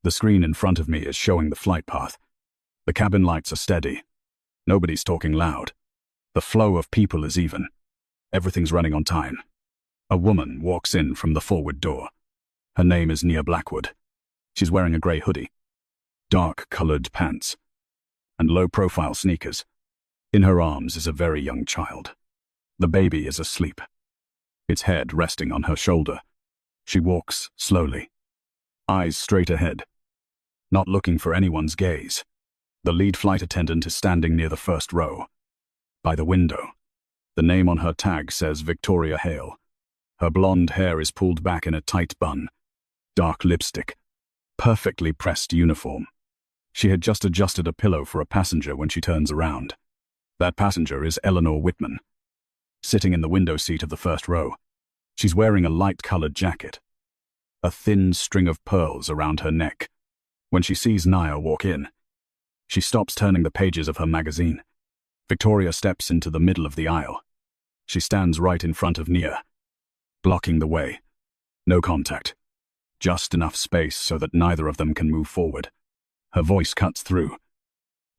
The screen in front of me is showing the flight path. The cabin lights are steady. Nobody's talking loud. The flow of people is even. Everything's running on time. A woman walks in from the forward door. Her name is Nia Blackwood. She's wearing a grey hoodie, dark-colored pants, and low-profile sneakers. In her arms is a very young child. The baby is asleep, its head resting on her shoulder. She walks slowly, eyes straight ahead, not looking for anyone's gaze. The lead flight attendant is standing near the first row. By the window, the name on her tag says Victoria Hale. Her blonde hair is pulled back in a tight bun, dark lipstick, perfectly pressed uniform. She had just adjusted a pillow for a passenger when she turns around. That passenger is Eleanor Whitman, sitting in the window seat of the first row. She's wearing a light-colored jacket, a thin string of pearls around her neck. When she sees Nia walk in, she stops turning the pages of her magazine. Victoria steps into the middle of the aisle. She stands right in front of Nia, blocking the way. No contact, just enough space so that neither of them can move forward. Her voice cuts through,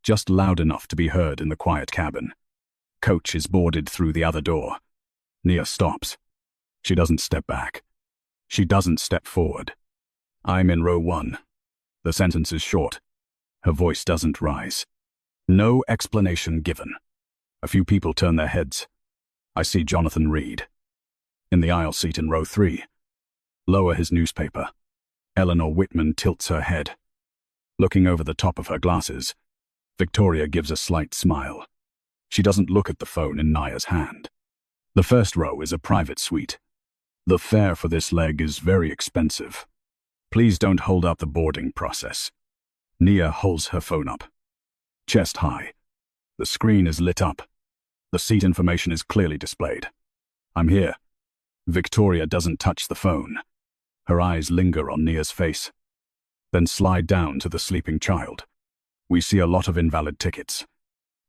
just loud enough to be heard in the quiet cabin. Coach is boarded through the other door. Nia stops. She doesn't step back. She doesn't step forward. I'm in row 1. The sentence is short. Her voice doesn't rise. No explanation given. A few people turn their heads. I see Jonathan Reed, in the aisle seat in row 3. Lower his newspaper. Eleanor Whitman tilts her head. Looking over the top of her glasses, Victoria gives a slight smile. She doesn't look at the phone in Nia's hand. The first row is a private suite. The fare for this leg is very expensive. Please don't hold up the boarding process. Nia holds her phone up, chest high. The screen is lit up. The seat information is clearly displayed. I'm here. Victoria doesn't touch the phone. Her eyes linger on Nia's face, then slide down to the sleeping child. We see a lot of invalid tickets.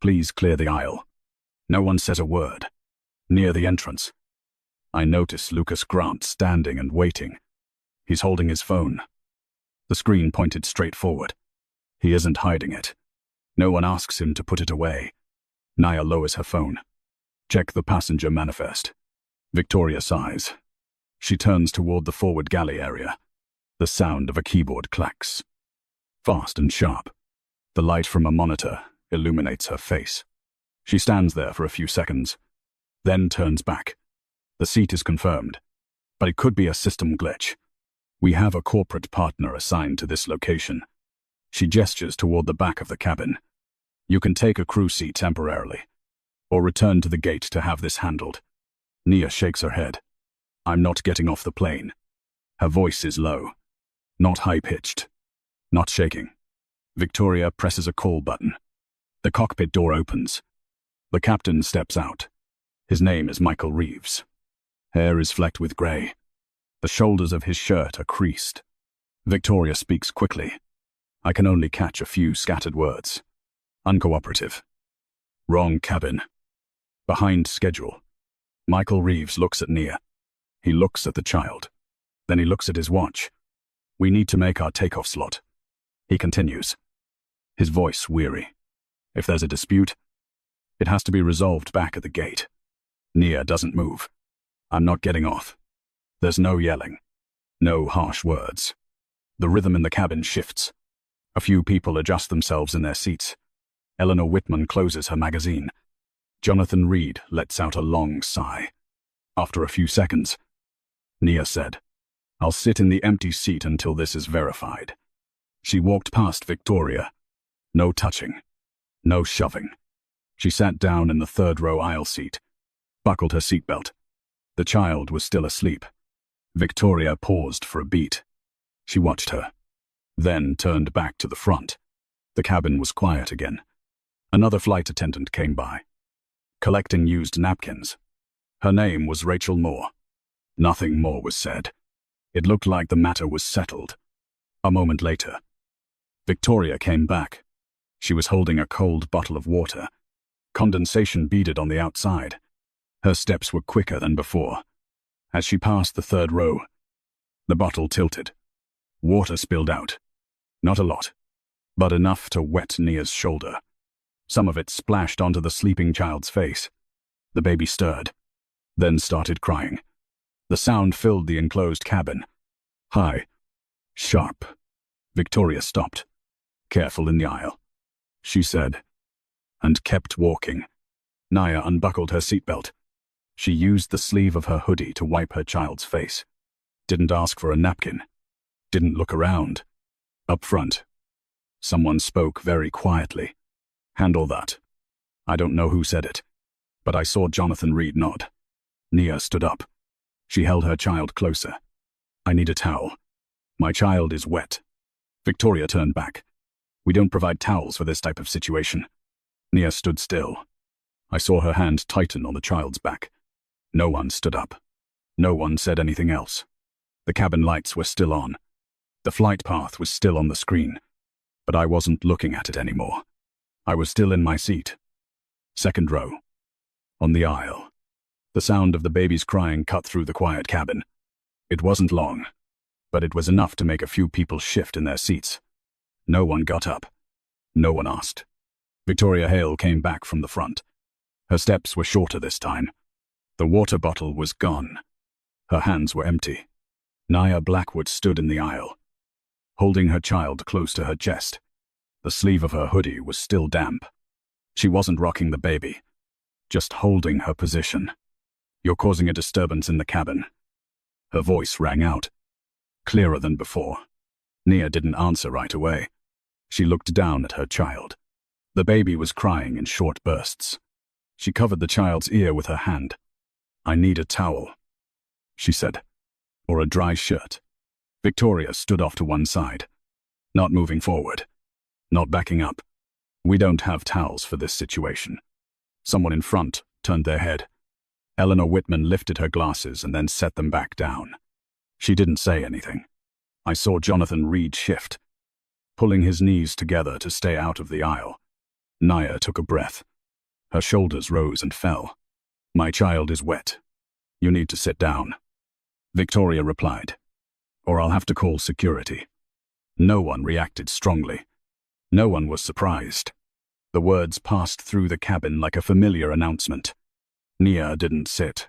Please clear the aisle. No one says a word. Near the entrance, I notice Lucas Grant standing and waiting. He's holding his phone, the screen pointed straight forward. He isn't hiding it. No one asks him to put it away. Nia lowers her phone. Check the passenger manifest. Victoria sighs. She turns toward the forward galley area. The sound of a keyboard clacks, fast and sharp. The light from a monitor illuminates her face. She stands there for a few seconds, then turns back. The seat is confirmed, but it could be a system glitch. We have a corporate partner assigned to this location. She gestures toward the back of the cabin. You can take a crew seat temporarily, or return to the gate to have this handled. Nia shakes her head. I'm not getting off the plane. Her voice is low, not high-pitched, not shaking. Victoria presses a call button. The cockpit door opens. The captain steps out. His name is Michael Reeves. Hair is flecked with grey. The shoulders of his shirt are creased. Victoria speaks quickly. I can only catch a few scattered words. Uncooperative. Wrong cabin. Behind schedule. Michael Reeves looks at Nia. He looks at the child. Then he looks at his watch. We need to make our takeoff slot. He continues, his voice weary. If there's a dispute, it has to be resolved back at the gate. Nia doesn't move. I'm not getting off. There's no yelling, no harsh words. The rhythm in the cabin shifts. A few people adjust themselves in their seats. Eleanor Whitman closes her magazine. Jonathan Reed lets out a long sigh. After a few seconds, Nia said, I'll sit in the empty seat until this is verified. She walked past Victoria. No touching, no shoving. She sat down in the third row aisle seat, buckled her seatbelt. The child was still asleep. Victoria paused for a beat. She watched her, then turned back to the front. The cabin was quiet again. Another flight attendant came by, collecting used napkins. Her name was Rachel Moore. Nothing more was said. It looked like the matter was settled. A moment later, Victoria came back. She was holding a cold bottle of water. Condensation beaded on the outside. Her steps were quicker than before. As she passed the third row, the bottle tilted. Water spilled out. Not a lot, but enough to wet Nia's shoulder. Some of it splashed onto the sleeping child's face. The baby stirred, then started crying. The sound filled the enclosed cabin. High, sharp. Victoria stopped. Careful in the aisle, she said, and kept walking. Nia unbuckled her seatbelt. She used the sleeve of her hoodie to wipe her child's face. Didn't ask for a napkin. Didn't look around. Up front, someone spoke very quietly. Handle that. I don't know who said it, but I saw Jonathan Reed nod. Nia stood up. She held her child closer. I need a towel. My child is wet. Victoria turned back. We don't provide towels for this type of situation. Nia stood still. I saw her hand tighten on the child's back. No one stood up. No one said anything else. The cabin lights were still on. The flight path was still on the screen, but I wasn't looking at it anymore. I was still in my seat. Second row. On the aisle. The sound of the baby's crying cut through the quiet cabin. It wasn't long, but it was enough to make a few people shift in their seats. No one got up. No one asked. Victoria Hale came back from the front. Her steps were shorter this time. The water bottle was gone. Her hands were empty. Nia Blackwood stood in the aisle, holding her child close to her chest. The sleeve of her hoodie was still damp. She wasn't rocking the baby, just holding her position. You're causing a disturbance in the cabin. Her voice rang out, clearer than before. Nia didn't answer right away. She looked down at her child. The baby was crying in short bursts. She covered the child's ear with her hand. I need a towel, she said, or a dry shirt. Victoria stood off to one side, not moving forward, not backing up. We don't have towels for this situation. Someone in front turned their head. Eleanor Whitman lifted her glasses and then set them back down. She didn't say anything. I saw Jonathan Reed shift, pulling his knees together to stay out of the aisle. Nia took a breath. Her shoulders rose and fell. My child is wet. You need to sit down, Victoria replied, or I'll have to call security. No one reacted strongly. No one was surprised. The words passed through the cabin like a familiar announcement. Nia didn't sit.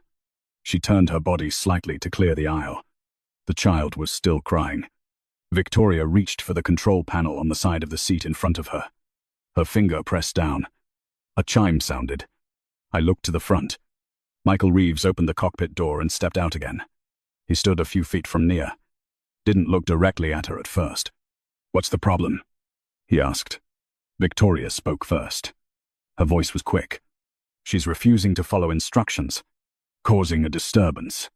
She turned her body slightly to clear the aisle. The child was still crying. Victoria reached for the control panel on the side of the seat in front of her. Her finger pressed down. A chime sounded. I looked to the front. Michael Reeves opened the cockpit door and stepped out again. He stood a few feet from Nia. Didn't look directly at her at first. What's the problem? He asked. Victoria spoke first. Her voice was quick. She's refusing to follow instructions, causing a disturbance.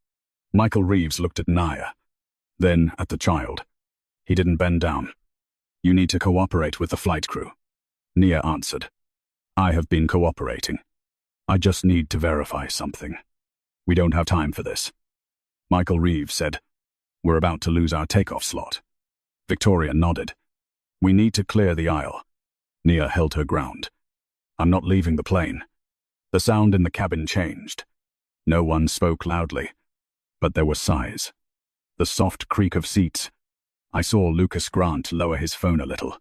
Michael Reeves looked at Nia, then at the child. He didn't bend down. You need to cooperate with the flight crew, Nia answered. I have been cooperating. I just need to verify something. We don't have time for this. Michael Reeves said, We're about to lose our takeoff slot. Victoria nodded. We need to clear the aisle. Nia held her ground. I'm not leaving the plane. The sound in the cabin changed. No one spoke loudly, but there were sighs. The soft creak of seats. I saw Lucas Grant lower his phone a little.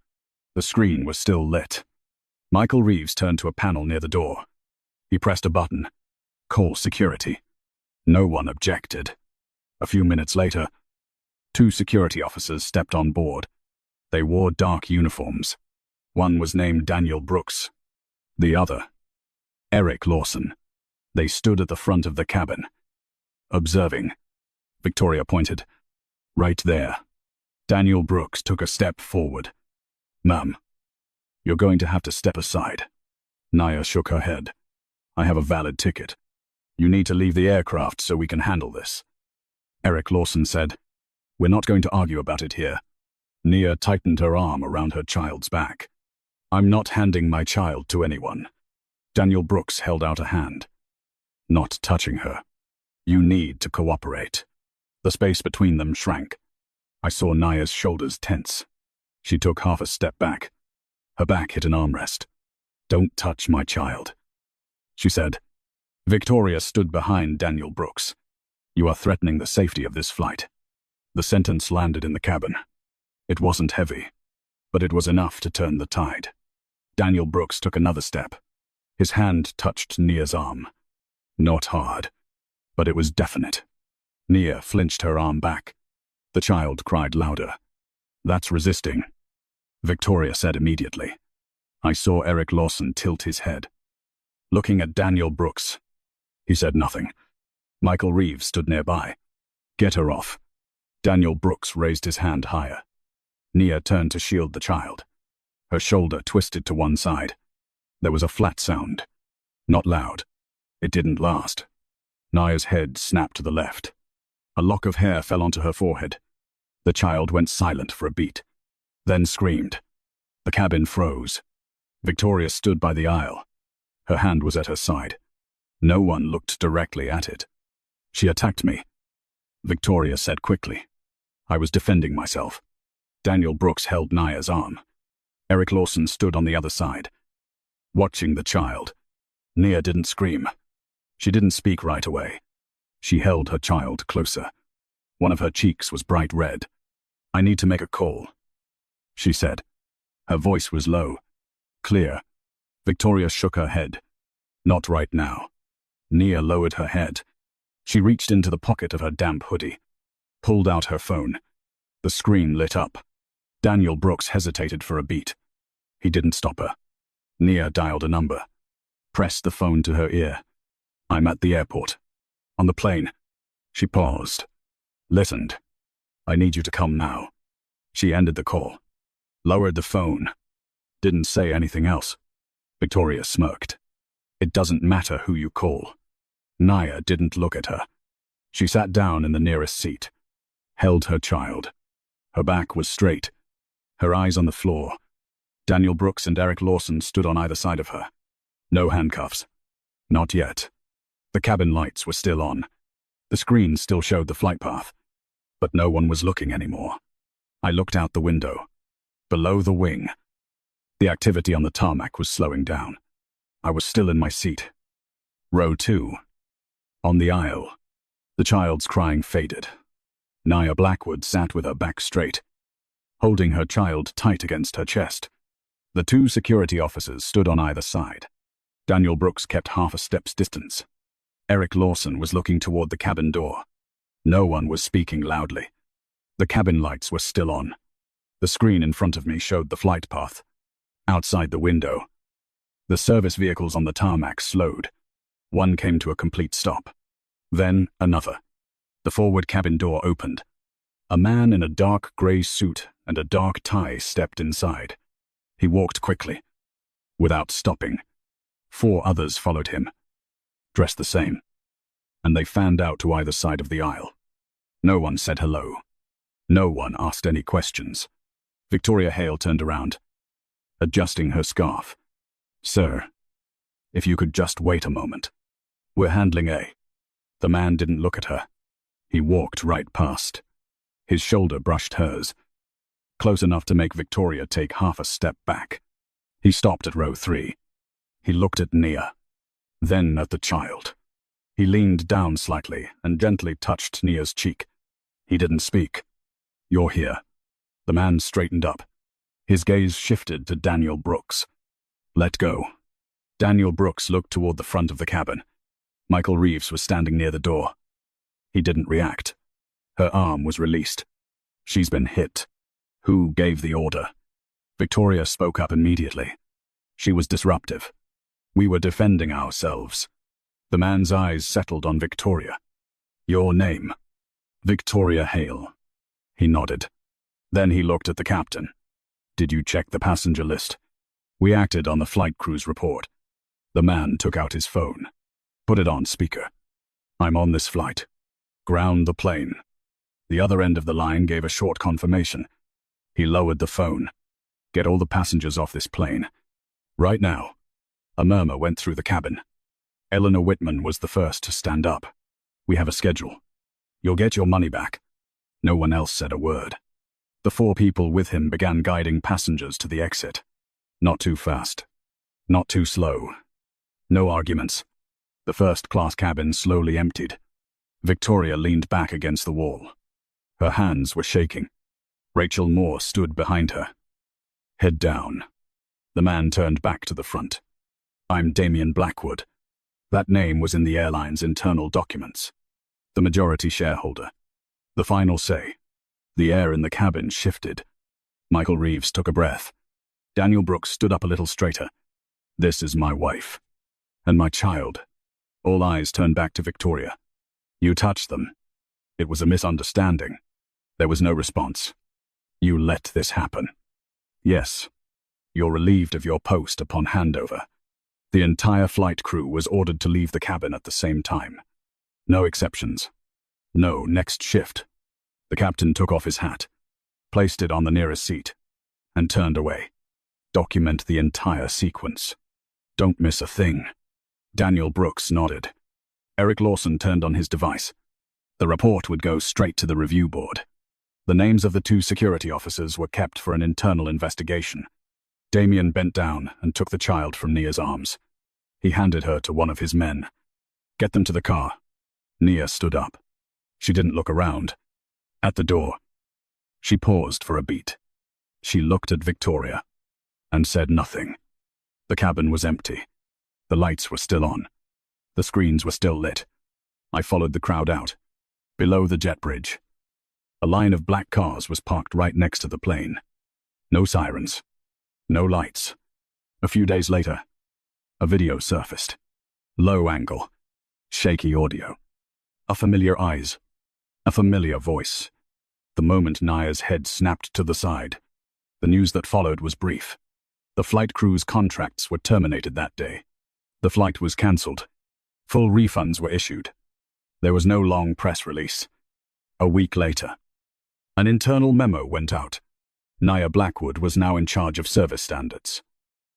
The screen was still lit. Michael Reeves turned to a panel near the door. He pressed a button. Call security. No one objected. A few minutes later, 2 security officers stepped on board. They wore dark uniforms. One was named Daniel Brooks. The other, Eric Lawson. They stood at the front of the cabin, observing. Victoria pointed. Right there. Daniel Brooks took a step forward. Ma'am, you're going to have to step aside. Nia shook her head. I have a valid ticket. You need to leave the aircraft so we can handle this. Eric Lawson said, We're not going to argue about it here. Nia tightened her arm around her child's back. I'm not handing my child to anyone. Daniel Brooks held out a hand. Not touching her. You need to cooperate. The space between them shrank. I saw Nia's shoulders tense. She took half a step back. Her back hit an armrest. Don't touch my child, she said. Victoria stood behind Daniel Brooks. You are threatening the safety of this flight. The sentence landed in the cabin. It wasn't heavy, but it was enough to turn the tide. Daniel Brooks took another step. His hand touched Nia's arm. Not hard, but it was definite. Nia flinched her arm back. The child cried louder. "That's resisting," Victoria said immediately. I saw Eric Lawson tilt his head. Looking at Daniel Brooks, he said nothing. Michael Reeves stood nearby. "Get her off." Daniel Brooks raised his hand higher. Nia turned to shield the child. Her shoulder twisted to one side. There was a flat sound. Not loud. It didn't last. Nia's head snapped to the left. A lock of hair fell onto her forehead. The child went silent for a beat, then screamed. The cabin froze. Victoria stood by the aisle. Her hand was at her side. No one looked directly at it. "She attacked me," Victoria said quickly. "I was defending myself." Daniel Brooks held Nia's arm. Eric Lawson stood on the other side, watching the child. Nia didn't scream. She didn't speak right away. She held her child closer. One of her cheeks was bright red. "I need to make a call," she said. Her voice was low, clear. Victoria shook her head. "Not right now." Nia lowered her head. She reached into the pocket of her damp hoodie, pulled out her phone. The screen lit up. Daniel Brooks hesitated for a beat. He didn't stop her. Nia dialed a number, pressed the phone to her ear. "I'm at the airport. On the plane." She paused, listened. "I need you to come now." She ended the call, lowered the phone, didn't say anything else. Victoria smirked. "It doesn't matter who you call." Nia didn't look at her. She sat down in the nearest seat, held her child. Her back was straight, her eyes on the floor. Daniel Brooks and Eric Lawson stood on either side of her. No handcuffs. Not yet. The cabin lights were still on. The screen still showed the flight path. But no one was looking anymore. I looked out the window. Below the wing, the activity on the tarmac was slowing down. I was still in my seat. Row 2. On the aisle. The child's crying faded. Nia Blackwood sat with her back straight, holding her child tight against her chest. The two security officers stood on either side. Daniel Brooks kept half a step's distance. Eric Lawson was looking toward the cabin door. No one was speaking loudly. The cabin lights were still on. The screen in front of me showed the flight path. Outside the window, the service vehicles on the tarmac slowed. One came to a complete stop. Then another. The forward cabin door opened. A man in a dark gray suit and a dark tie stepped inside. He walked quickly, without stopping. 4 others followed him, dressed the same, and they fanned out to either side of the aisle. No one said hello. No one asked any questions. Victoria Hale turned around, adjusting her scarf. "Sir, if you could just wait a moment. We're handling A." The man didn't look at her. He walked right past. His shoulder brushed hers, close enough to make Victoria take half a step back. He stopped at row 3. He looked at Nia, then at the child. He leaned down slightly and gently touched Nia's cheek. He didn't speak. "You're here." The man straightened up. His gaze shifted to Daniel Brooks. "Let go." Daniel Brooks looked toward the front of the cabin. Michael Reeves was standing near the door. He didn't react. Her arm was released. "She's been hit." "Who gave the order?" Victoria spoke up immediately. She was disruptive. "We were defending ourselves." The man's eyes settled on Victoria. "Your name?" "Victoria Hale." He nodded. Then he looked at the captain. "Did you check the passenger list?" "We acted on the flight crew's report." The man took out his phone. "Put it on speaker." "I'm on this flight." "Ground the plane." The other end of the line gave a short confirmation. He lowered the phone. "Get all the passengers off this plane. Right now." A murmur went through the cabin. Eleanor Whitman was the first to stand up. "We have a schedule. You'll get your money back." No one else said a word. The 4 people with him began guiding passengers to the exit. Not too fast. Not too slow. No arguments. The first-class cabin slowly emptied. Victoria leaned back against the wall. Her hands were shaking. Rachel Moore stood behind her. Head down. The man turned back to the front. I'm Damien Blackwood. That name was in the airline's internal documents. The majority shareholder. The final say. The air in the cabin shifted. Michael Reeves took a breath. Daniel Brooks stood up a little straighter. This is my wife. And my child. All eyes turned back to Victoria. You touched them. It was a misunderstanding. There was no response. You let this happen. Yes. You're relieved of your post upon handover. The entire flight crew was ordered to leave the cabin at the same time. No exceptions. No next shift. The captain took off his hat, placed it on the nearest seat, and turned away. Document the entire sequence. Don't miss a thing. Daniel Brooks nodded. Eric Lawson turned on his device. The report would go straight to the review board. The names of the 2 security officers were kept for an internal investigation. Damien bent down and took the child from Nia's arms. He handed her to one of his men. Get them to the car. Nia stood up. She didn't look around. At the door, she paused for a beat. She looked at Victoria and said nothing. The cabin was empty. The lights were still on. The screens were still lit. I followed the crowd out. Below the jet bridge, a line of black cars was parked right next to the plane. No sirens. No lights. A few days later, a video surfaced. Low angle. Shaky audio. A familiar eyes. A familiar voice. The moment Nia's head snapped to the side, the news that followed was brief. The flight crew's contracts were terminated that day. The flight was cancelled. Full refunds were issued. There was no long press release. A week later, an internal memo went out. Nia Blackwood was now in charge of service standards.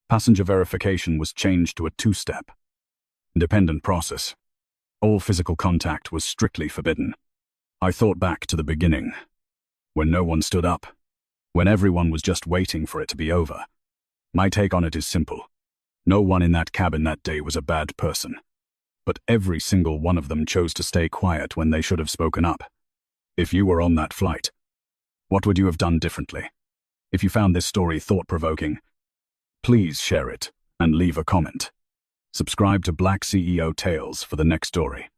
Passenger verification was changed to a 2-step. Independent process. All physical contact was strictly forbidden. I thought back to the beginning, when no one stood up, when everyone was just waiting for it to be over. My take on it is simple. No one in that cabin that day was a bad person. But every single one of them chose to stay quiet when they should have spoken up. If you were on that flight, what would you have done differently? If you found this story thought-provoking, please share it and leave a comment. Subscribe to Black CEO Tales for the next story.